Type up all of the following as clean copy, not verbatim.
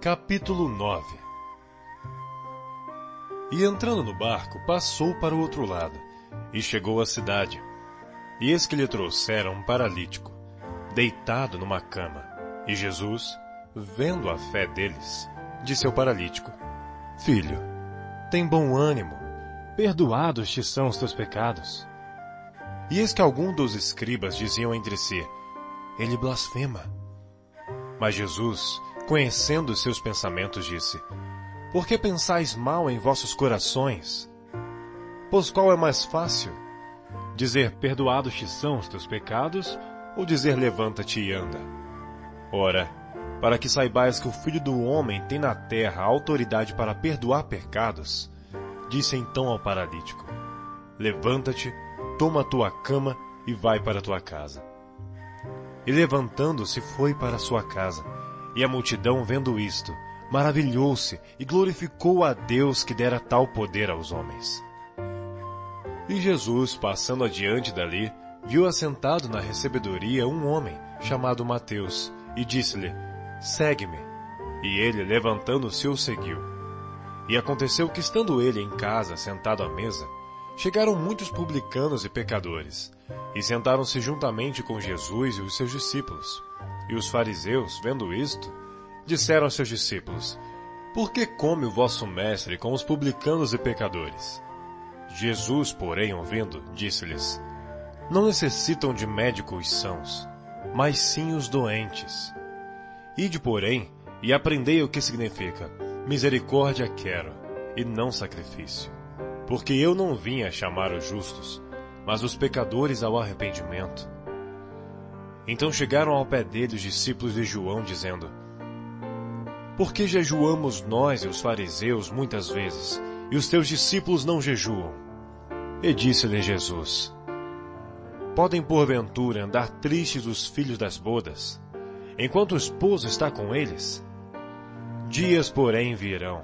Capítulo 9. E entrando no barco, passou para o outro lado, e chegou à cidade. E eis que lhe trouxeram um paralítico, deitado numa cama. E Jesus, vendo a fé deles, disse ao paralítico: Filho, tem bom ânimo, perdoados te são os teus pecados. E eis que alguns dos escribas diziam entre si: Ele blasfema. Mas Jesus, conhecendo os seus pensamentos, disse: Por que pensais mal em vossos corações? Pois qual é mais fácil? Dizer, perdoados te são os teus pecados, ou dizer, levanta-te e anda? Ora, para que saibais que o Filho do Homem tem na terra autoridade para perdoar pecados, disse então ao paralítico: Levanta-te, toma a tua cama e vai para a tua casa. E levantando-se foi para a sua casa. E a multidão, vendo isto, maravilhou-se e glorificou a Deus que dera tal poder aos homens. E Jesus, passando adiante dali, viu assentado na recebedoria um homem, chamado Mateus, e disse-lhe: Segue-me. E ele, levantando-se, o seguiu. E aconteceu que, estando ele em casa, sentado à mesa, chegaram muitos publicanos e pecadores, e sentaram-se juntamente com Jesus e os seus discípulos. E os fariseus, vendo isto, disseram aos seus discípulos: Por que come o vosso mestre com os publicanos e pecadores? Jesus, porém, ouvindo, disse-lhes: Não necessitam de médico os sãos, mas sim os doentes. Ide, porém, e aprendei o que significa: misericórdia quero, e não sacrifício. Porque eu não vim a chamar os justos, mas os pecadores ao arrependimento. Então chegaram ao pé dele os discípulos de João, dizendo: Por que jejuamos nós e os fariseus muitas vezes, e os teus discípulos não jejuam? E disse-lhe Jesus: Podem porventura andar tristes os filhos das bodas, enquanto o esposo está com eles? Dias, porém, virão,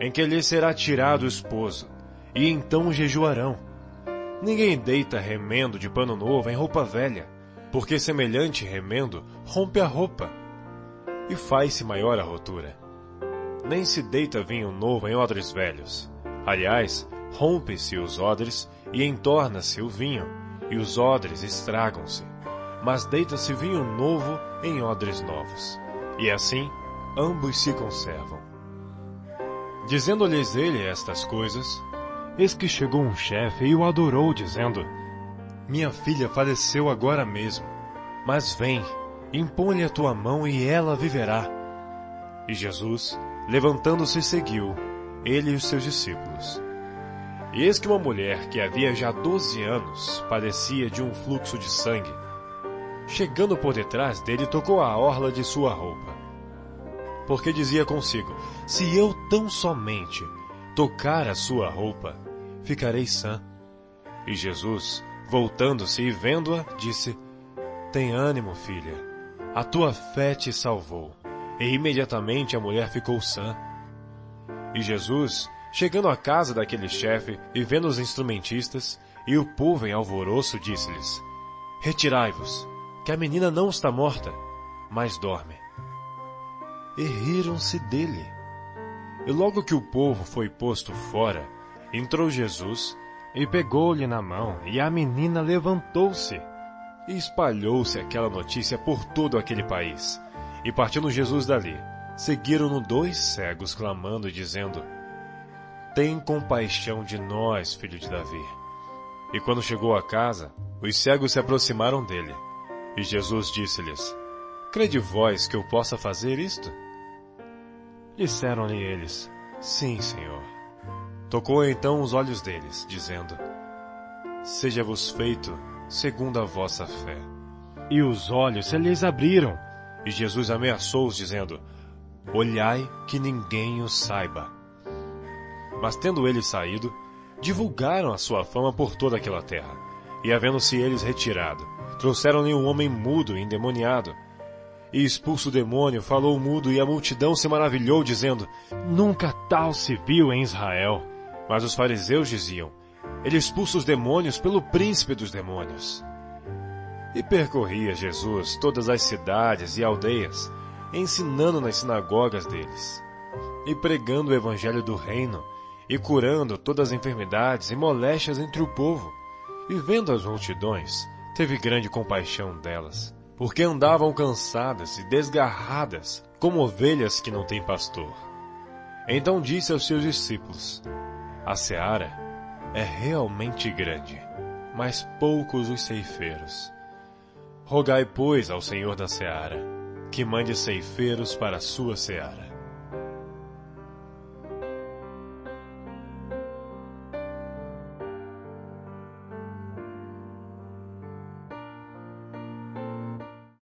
em que lhes será tirado o esposo, e então jejuarão. Ninguém deita remendo de pano novo em roupa velha, porque semelhante remendo rompe a roupa, e faz-se maior a rotura. Nem se deita vinho novo em odres velhos. Aliás, rompe-se os odres, e entorna-se o vinho, e os odres estragam-se. Mas deita-se vinho novo em odres novos. E assim, ambos se conservam. Dizendo-lhes ele estas coisas, eis que chegou um chefe e o adorou, dizendo: Minha filha faleceu agora mesmo, mas vem, impõe-lhe a tua mão e ela viverá. E Jesus, levantando-se, seguiu, ele e os seus discípulos. E eis que uma mulher que havia já 12 anos padecia de um fluxo de sangue, chegando por detrás dele, tocou a orla de sua roupa. Porque dizia consigo: Se eu tão somente tocar a sua roupa, ficarei sã. E Jesus, voltando-se e vendo-a, disse: Tem ânimo, filha, a tua fé te salvou. E imediatamente a mulher ficou sã. E Jesus, chegando à casa daquele chefe e vendo os instrumentistas e o povo em alvoroço, disse-lhes: Retirai-vos, que a menina não está morta, mas dorme. E riram-se dele. E logo que o povo foi posto fora, entrou Jesus e pegou-lhe na mão, e a menina levantou-se. E espalhou-se aquela notícia por todo aquele país. E partindo Jesus dali, seguiram-no 2 cegos, clamando e dizendo: Tem compaixão de nós, filho de Davi. E quando chegou a casa, os cegos se aproximaram dele. E Jesus disse-lhes: Crede vós que eu possa fazer isto? Disseram-lhe eles: Sim, Senhor. Tocou então os olhos deles, dizendo: Seja-vos feito segundo a vossa fé. E os olhos se lhes abriram. E Jesus ameaçou-os, dizendo: Olhai que ninguém o saiba. Mas tendo eles saído, divulgaram a sua fama por toda aquela terra. E havendo-se eles retirado, trouxeram-lhe um homem mudo e endemoniado. E expulso o demônio, falou mudo, e a multidão se maravilhou, dizendo: Nunca tal se viu em Israel. Mas os fariseus diziam: Ele expulsa os demônios pelo príncipe dos demônios. E percorria Jesus todas as cidades e aldeias, ensinando nas sinagogas deles, e pregando o evangelho do reino, e curando todas as enfermidades e moléstias entre o povo. E vendo as multidões, teve grande compaixão delas, porque andavam cansadas e desgarradas, como ovelhas que não têm pastor. Então disse aos seus discípulos: a seara é realmente grande, mas poucos os ceifeiros. Rogai, pois, ao Senhor da seara, que mande ceifeiros para a sua seara.